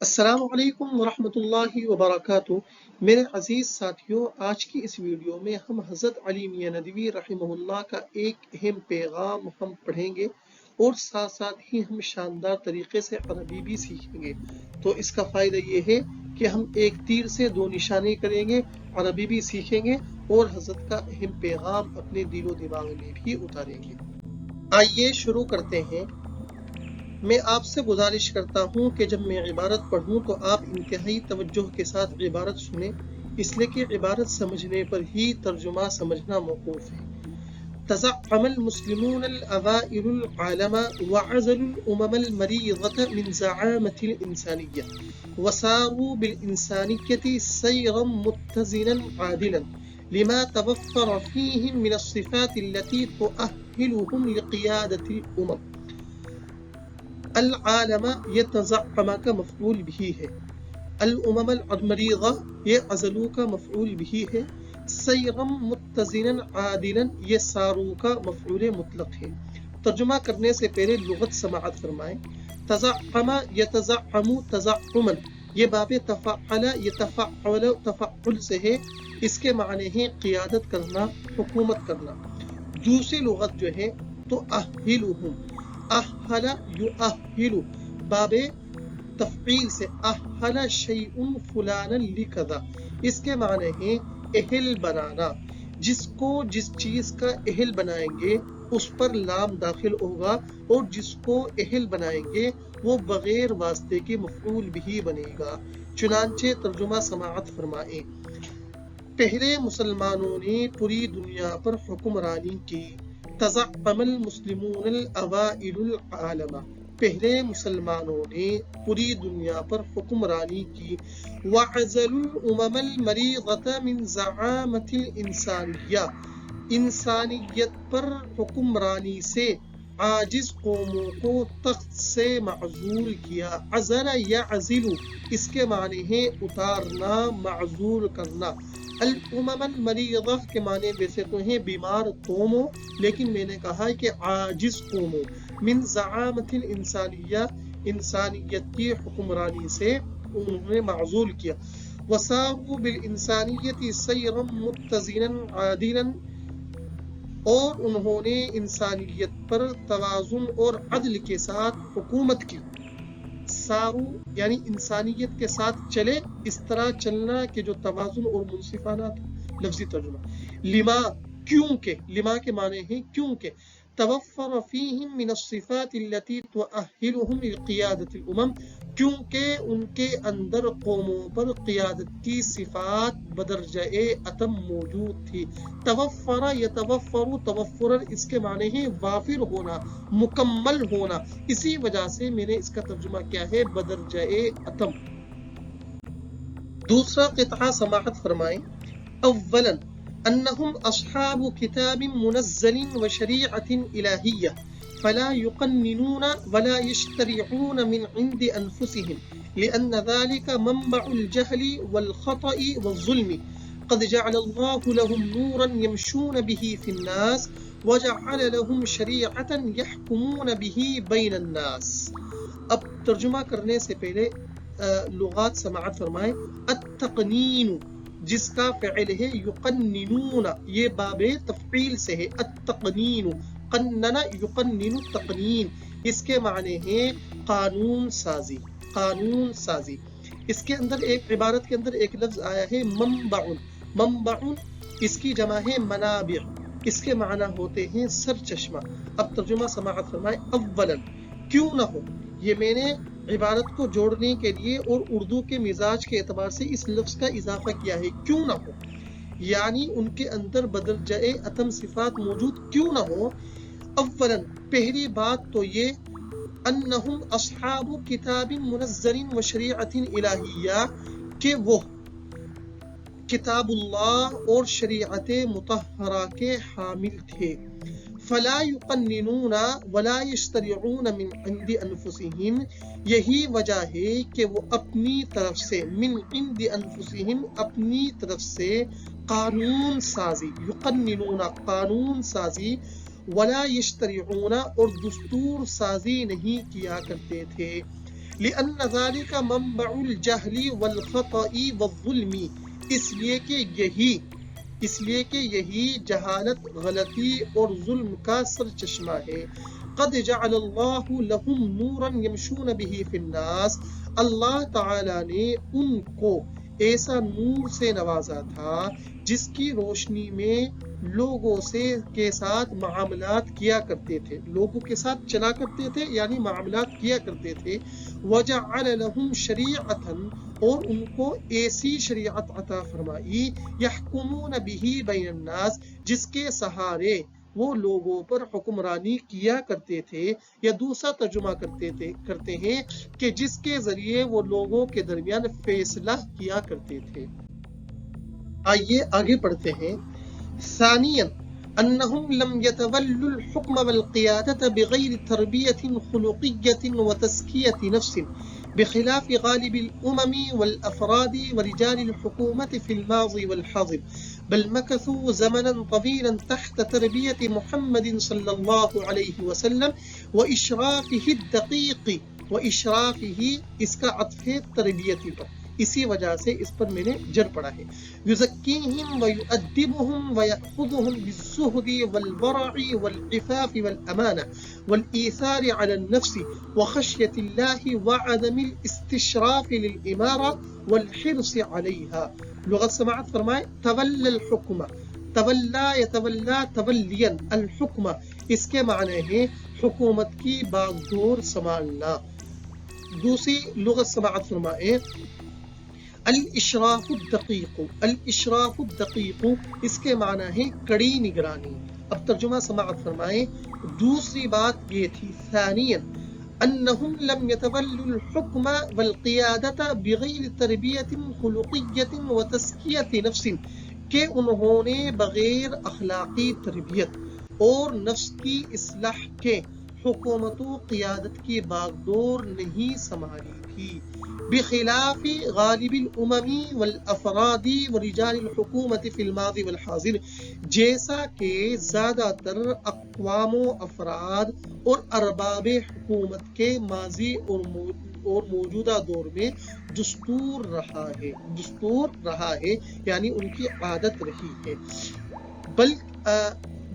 السلام علیکم ورحمۃ اللہ وبرکاتہ۔ میرے عزیز ساتھیوں، آج کی اس ویڈیو میں ہم حضرت علی میاں ندوی رحمہ اللہ کا ایک اہم پیغام ہم پڑھیں گے اور ساتھ ساتھ ہی ہم شاندار طریقے سے عربی بھی سیکھیں گے۔ تو اس کا فائدہ یہ ہے کہ ہم ایک تیر سے دو نشانے کریں گے، عربی بھی سیکھیں گے اور حضرت کا اہم پیغام اپنے دل و دماغ میں بھی اتاریں گے۔ آئیے شروع کرتے ہیں۔ میں آپ سے گزارش کرتا ہوں کہ جب میں عبارت پڑھوں تو آپ انتہائی توجہ کے ساتھ عبارت سنیں، اس لیے کہ عبارت سمجھنے پر ہی ترجمہ سمجھنا موقوف ہے۔ تزعم المسلمون الأوائل العالم وعزلوا الأمم المريضة من زعامة الإنسانية وساروا بالإنسانية سيرا متزنا عادلا لما توفر فيهم من الصفات التي تؤهلهم لقيادة الأمم۔ العالم یہ تزعم کا مفعول بھی ہے، الامم المریضہ یہ عزلو کا مفعول بھی ہے، سیرم متزنا عادلا یہ سارو کا مفعول مطلق ہے۔ ترجمہ کرنے سے پہلے لغت سماعت فرمائیں۔ تزعم یتزعم تزعما، یہ باب تفعل یتفعل تفعل سے ہے، اس کے معنی ہے قیادت کرنا، حکومت کرنا۔ دوسری لغت جو ہے تو اہلہم، اہل یؤہل، باب تفعیل سے اہل شیء فلانا لکذا، اس کے معنی ہے اہل بنانا۔ جس کو جس چیز کا اہل بنائیں گے اس پر لام داخل ہوگا، اور جس کو اہل بنائیں گے وہ بغیر واسطے کے مفعول بھی بنے گا۔ چنانچہ ترجمہ سماعت فرمائیں۔ پہلے مسلمانوں نے پوری دنیا پر حکمرانی کی۔ تزعم المسلمون الاوائل العالم، پہلے مسلمانوں نے پوری دنیا پر حکمرانی کی۔ وعزلوا الامم المریضة من زعامة الانسانیہ، انسانیت پر حکمرانی سے عاجز قوموں کو تخت سے معزول کیا۔ عزل یعزل، اس کے معنی ہے اتارنا، معزول کرنا۔ الامم المریضہ کے معنی ویسے تو ہیں بیمار قوموں، لیکن میں نے کہا ہے کہ عاجز قوموں۔ من زعامت الانسانیہ، انسانیت کی حکمرانی سے انہوں نے معزول کیا۔ وساروا بالانسانیت سیرا متزنا عادلا، اور انہوں نے انسانیت پر توازن اور عدل کے ساتھ حکومت کی۔ سارو یعنی انسانیت کے ساتھ چلے، اس طرح چلنا کہ جو توازن اور منصفانہ تھا۔ لفظی ترجمہ لما، کیونکہ، لما کے معنی ہے کیونکہ، توفر فیہم من الصفات التي تؤہلہم لقیادت الامم، کیونکہ ان کے اندر قوموں پر قیادت کی صفات بدرجہ اتم موجود تھی۔ توفر یتوفر توفرا، اس کے معنی ہے وافر ہونا، مکمل ہونا، اسی وجہ سے میں نے اس کا ترجمہ کیا ہے بدرجہ اتم۔ دوسرا قطعہ سماعت فرمائیں۔ اولا انہم اصحاب کتاب منزل وشریعۃ الہیہ فلا يقننون ولا يشترعون من عند انفسهم لأن ذلك منبع الجهل والخطأ والظلم، قد جعل الله لهم نورا يمشون به في الناس وجعل لهم شریعۃ يحكمون به بین الناس۔ اب ترجمہ کرنے سے پہلے لغات سماعت فرمائیں۔ التقنین، جس کا فعل ہے یقننون، یہ باب تفعیل سے ہے۔ التقنین، قنن یقنن تقنین، اس کے معنی ہے قانون سازی، قانون سازی۔ اس کے اندر ایک عبارت کے اندر ایک لفظ آیا ہے منبع، منبع اس کی جمع ہے منابع، اس کے معنی ہوتے ہیں سر چشمہ۔ اب ترجمہ سماعت فرمائے۔ اولا، کیوں نہ ہو، یہ میں نے عبارت کو جوڑنے کے لیے اور اردو کے مزاج کے اعتبار سے اس لفظ کا اضافہ کیا ہے، کیوں نہ ہو، یعنی ان کے اندر بدرجہ اتم صفات موجود کیوں نہ ہو۔ اولا، پہلی بات تو یہ انہم اصحاب کتاب منزل و شریعۃ الہیہ، کہ وہ کتاب اللہ اور شریعت مطہرہ کے حامل تھے۔ فلا يقننون ولا يشترعون من عند انفسهم، یہی وجہ ہے کہ وہ اپنی طرف سے، من عند انفسهم اپنی طرف سے قانون سازی، یقننون قانون سازی، ولا یشترعون اور دستور سازی نہیں کیا کرتے تھے۔ لأن ذلك منبع الجهل والخطأ والظلم، اس لیے کہ یہی جہالت، غلطی اور ظلم کا سرچشمہ ہے۔ قد جعل اللہ لهم نورا یمشون به فی الناس، اللہ تعالی نے ان کو ایسا نور سے نوازا تھا جس کی روشنی میں لوگوں کے ساتھ معاملات کیا کرتے تھے، لوگوں کے ساتھ چلا کرتے تھے یعنی معاملات کیا کرتے تھے۔ وجعل لهم شریعتا، اور ان کو ایسی شریعت عطا فرمائی، یحکمون به بین الناس، جس کے سہارے وہ لوگوں پر حکمرانی کیا کرتے تھے، یا دوسرا ترجمہ کرتے ہیں کہ جس کے ذریعے وہ لوگوں کے درمیان فیصلہ کیا کرتے تھے۔ آئیے آگے پڑھتے ہیں۔ ثانیاً انہم لم یتولوا الحکم والقیادت بغیر تربیت خلقیت وتزکیت نفس، بخلاف غالب الامم والافراد ورجال الحکومت فی الماضی والحاضر، بل مکثوا زمنا طویلا تحت تربیت محمد صلی اللہ علیہ وسلم واشرافہ الدقیق، واشرافہ اس کا عطف ہے تربیتی پر، اسی وجہ سے اس پر میں نے جر پڑا ہے۔ یزکیہم ویؤدبہم ویأخذہم بالزہد والورع والعفاف والامانہ والایثار علی النفس وخشیۃ اللہ وعدم الاستشراف للامارہ والحرص علیہا۔ لغت سماعت فرمائے تولی الحکم، تولا یتولا تولیا، الحکم اس کے معنی ہے حکومت کی باگڈور سنبھالنا۔ دوسری لغت سماعت فرمائے الاشراف الدقیق، الاشراف الدقیق اس کے معنی ہے کڑی نگرانی۔ اب ترجمہ سماعت فرمائے، دوسری بات یہ تھی ثانیاً انہم لم یتولوا الحکم والقیادت بغیر تربیت خلقیت وتزکیت نفس، کہ انہوں نے بغیر اخلاقی تربیت اور نفس کی اصلاح کے حکومت و قیادت کی باگڈور نہیں سنبھالی تھی۔ بخلاف غالب الامم والافراد ورجال الحکومت فی الماضی والحاضر، جیسا کہ زیادہ تر اقوام و افراد اور ارباب حکومت کے ماضی اور موجودہ دور میں دستور رہا ہے یعنی ان کی عادت رہی ہے۔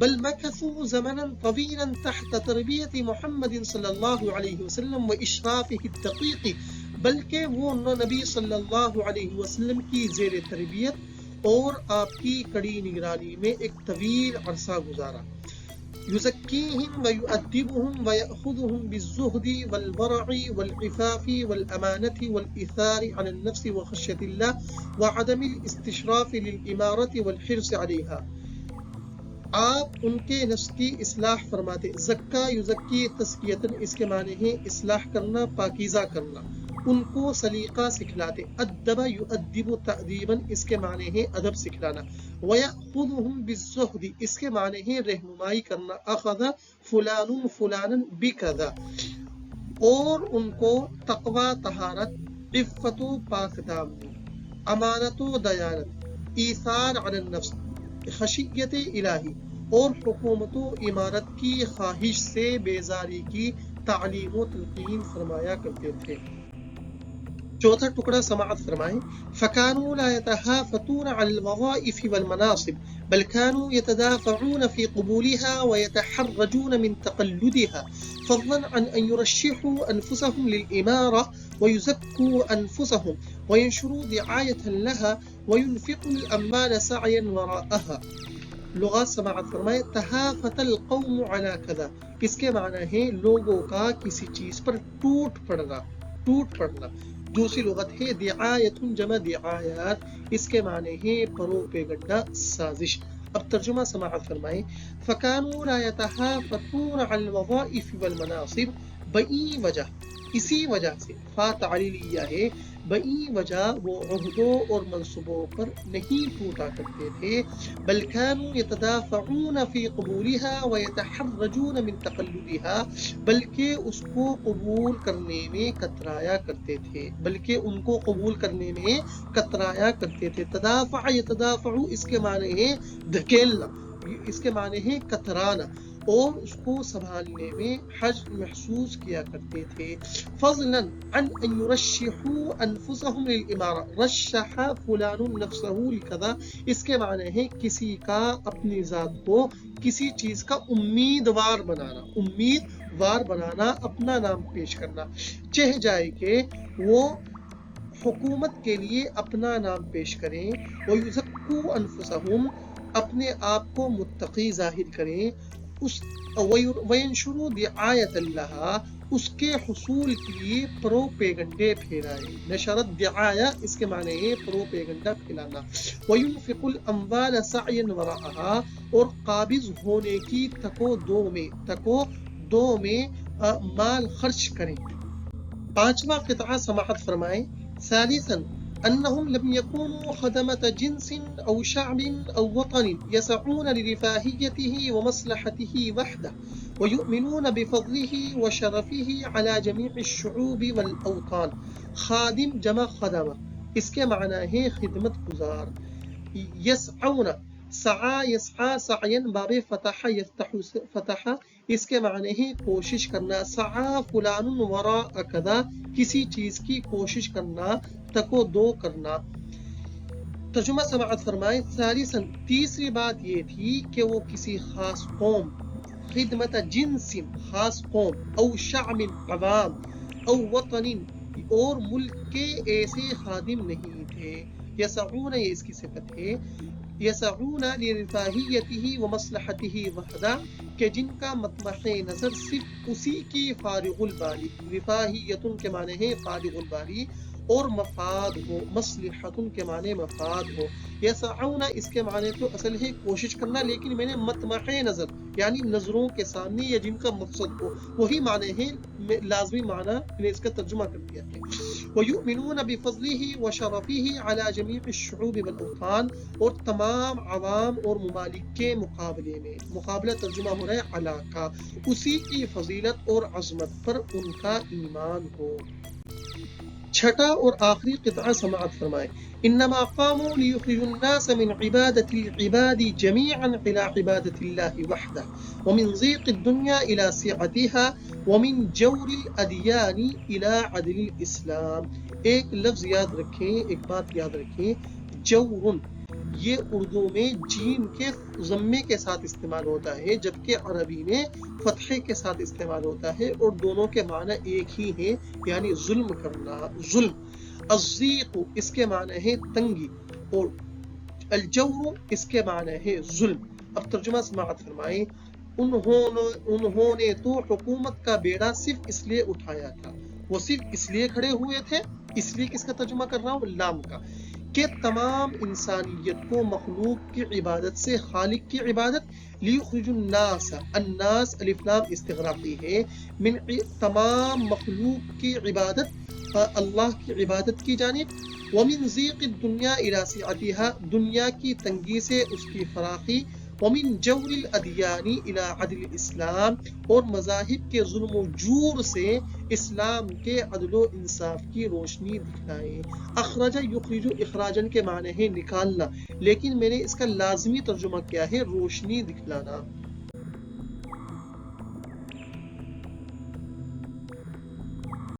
بل مکثوا زمنا طویلا تحت تربیت محمد صلی اللہ علیہ وسلم واشرافہ الدقیق، بلکہ وہ نبی صلی اللہ علیہ وسلم کی زیر تربیت اور آپ کی کڑی نگرانی میں ایک طویل عرصہ گزارا۔ یزکیہم ویؤدبہم ویأخذہم بالزہد والورع والعفاف والامانۃ والایثار علی النفس وخشیۃ اللہ وعدم الاستشراف للامارۃ والحرص علیہا۔ آپ ان کے نفس کی اصلاح فرماتے۔ زکا یزکی تزکیتن اس کے معنی ہے اصلاح کرنا، پاکیزہ کرنا، ان کو سلیقہ سکھلاتے۔ ادب یؤدب تأدیبا اس کے معنی ہے ادب سکھلانا۔ ویأخذہم بالزہد اس کے معنی ہے رہنمائی کرنا۔ اخذ فلان فلانا بکذا، اور ان کو تقوی، طہارت، عفت و پاک دامنی، امانت و دیانت، ایثار علی النفس، خشیت الہی اور حکومت و امارت کی خواہش سے بیزاری کی تعلیم و تلقین فرمایا کرتے تھے۔ چوتھا ٹکڑا سماعت فرمائیں۔ فَكَانُوا لَا يَتَحَافَتُونَ عَلَى الْوَظَائِفِ وَالْمَنَاصِبِ بَلْ كَانُوا يَتَدَافَعُونَ فِي قُبُولِهَا وَيَتَحَرَّجُونَ مِنْ تَقَلُّدِهَا فَضْلًا عَنْ أَنْ يُرَشِّحُوا أَنفُسَهُمْ لِلْإِمَارَةِ وَيُزَكُّوا أَنفُسَهُمْ وَيَنْشُرُوا دِعَايَةً لَهَا وَيُنْفِقُوا الْأَمْوَالَ سَعْيًا وَرَاءَهَا۔ لغات سماعت فرمائے تہافت القوم علی کذا اس کے معنی ہے لوگوں کا کسی چیز پر ٹوٹ پڑنا۔ دوسری لغت ہے دعایت جمع دعایات، اس کے معنی ہے پروپیگنڈا، سازش۔ اب ترجمہ سماعت فرمائیں۔ فَكَانُوا لَا يَتَحَافَتُونَ عَلَى الْوَظَائِفِ وَالْمَنَاصِبِ، بئی وجہ، اسی وجہ سے فا تعلیلیہ ہے، بئی وجہ وہ عہدوں اور منصبوں پر نہیں ٹوٹا کرتے تھے، بل كانوا يتدافعون في قبولها ويتحرجون من تقلدها، بلکہ اس کو قبول کرنے میں کترایا کرتے تھے، تدافع یتدافع اس کے معنی ہے دھکیلنا، اس کے معنی ہے کترانا، اور اس کو سنبھالنے میں حرج محسوس کیا کرتے تھے. فضلا عن ان يرشحوا انفسهم للامارہ، رشح فلان نفسه لکذا، اس کے معنی ہے کسی کا اپنی ذات کو کسی چیز کا امیدوار بنانا، امیدوار بنانا، اپنا نام پیش کرنا، چہ جائے کہ وہ حکومت کے لیے اپنا نام پیش کریں. وَيُزَكُّوا أَنفُسَهُمْ، اپنے آپ کو متقی ظاہر کریں. وَيَنْشُرُوا دِعَایَةَ اللَّهِ، اس کے حصول کے لیے پروپیگنڈے پھیلائے. نشرت دعایا اس کے معنی ہے پروپیگنڈا پھیلانا. وَيُنْفِقُ الْأَمْوَالَ سَعْيًا وَرَاءَهَا، اور قابض ہونے کی تکو دو میں مال خرچ کریں. پانچواں قطعہ سماعت فرمائیں. ثالثا انهم لم يكونوا خدمة جنس او شعب او وطن يسعون لرفاهيته ومصلحته وحده ويؤمنون بفضله وشرفه على جميع الشعوب والاوطان. خادم جمع خدمہ، اس کے معنی ہے خدمت گزار. یسعون، سعا یسعا سعین باب فتح یفتح فتح، اس کے معنی ہے کوشش کرنا. سعا فلان وراء کذا، کسی چیز کی کوشش کرنا، تکو دو کرنا. ترجمہ سماعت فرمائے. ثالثا، تیسری بات یہ تھی کہ وہ کسی خاص قوم، خدمت جنس خاص قوم، او شعب عوام، او وطن اور ملک کے ایسے خادم نہیں تھے. یسعون، یہ اس کی صفت ہے. یسعون لرفاہیتہ ومصلحتہ وحدہ، کہ جن کا مطمح نظر صرف اسی کی فارغ البالی، رفاہیت کے معنی ہے فارغ البالی، اور مفاد ہو، مصلحت کے معنی مفاد ہو. یسعون اس کے معنی تو اصل ہے کوشش کرنا، لیکن میں نے مطمح نظر یعنی نظروں کے سامنے یا جن کا مقصد ہو، وہی معنی ہے، لازمی معنی میں نے اس کا ترجمہ کر دیا ہے. وَيُؤْمِنُونَ بِفَضْلِهِ وَشَرَفِهِ عَلَى جَمِيعِ الشُّعُوبِ وَالْأَوْطَانِ، اور تمام عوام اور ممالک کے مقابلے میں، مقابلہ ترجمہ ہو رہا ہے علا کا، اسی کی فضیلت اور عظمت پر ان کا ایمان ہو. چھٹا اور آخری قطعہ سماعت فرمائے. انما قاموا ليخرجوا الناس من عبادة العباد جميعا الى عبادة الله وحده ومن ضيق الدنيا الى سعتها ومن جور الاديان الى عدل الاسلام. ایک لفظ یاد رکھیں، ایک بات یاد رکھیں، جور، یہ اردو میں جیم کے ضمے کے ساتھ استعمال ہوتا ہے، جبکہ عربی میں فتحے کے ساتھ استعمال ہوتا ہے، اور دونوں کے معنی ایک ہی ہیں، یعنی ظلم کرنا، ظلم. الضیق اس کے معنی ہے تنگی، اور الجور اس کے معنی ہے ظلم. اب ترجمہ سماعت فرمائیں. انہوں نے تو حکومت کا بیڑا صرف اس لیے اٹھایا تھا، وہ صرف اس لیے کھڑے ہوئے تھے، اس لیے کس کا ترجمہ کر رہا ہوں، لام کا، کہ تمام انسانیت کو مخلوق کی عبادت سے خالق کی عبادت، لیخرج الناس، الناس الف لام استغراقی ہے، من تمام مخلوق کی عبادت اللہ کی عبادت کی جانب، ومن ضیق الدنیا الی سعتها، دنیا کی تنگی سے اس کی فراخی، ومن جور الادیان الی عدل الاسلام، اور مذاہب کے ظلم و جور سے اسلام کے عدل و انصاف کی روشنی دکھلائے. اخرج یخرج اخراجن کے معنی ہے نکالنا، لیکن میں نے اس کا لازمی ترجمہ کیا ہے روشنی دکھلانا.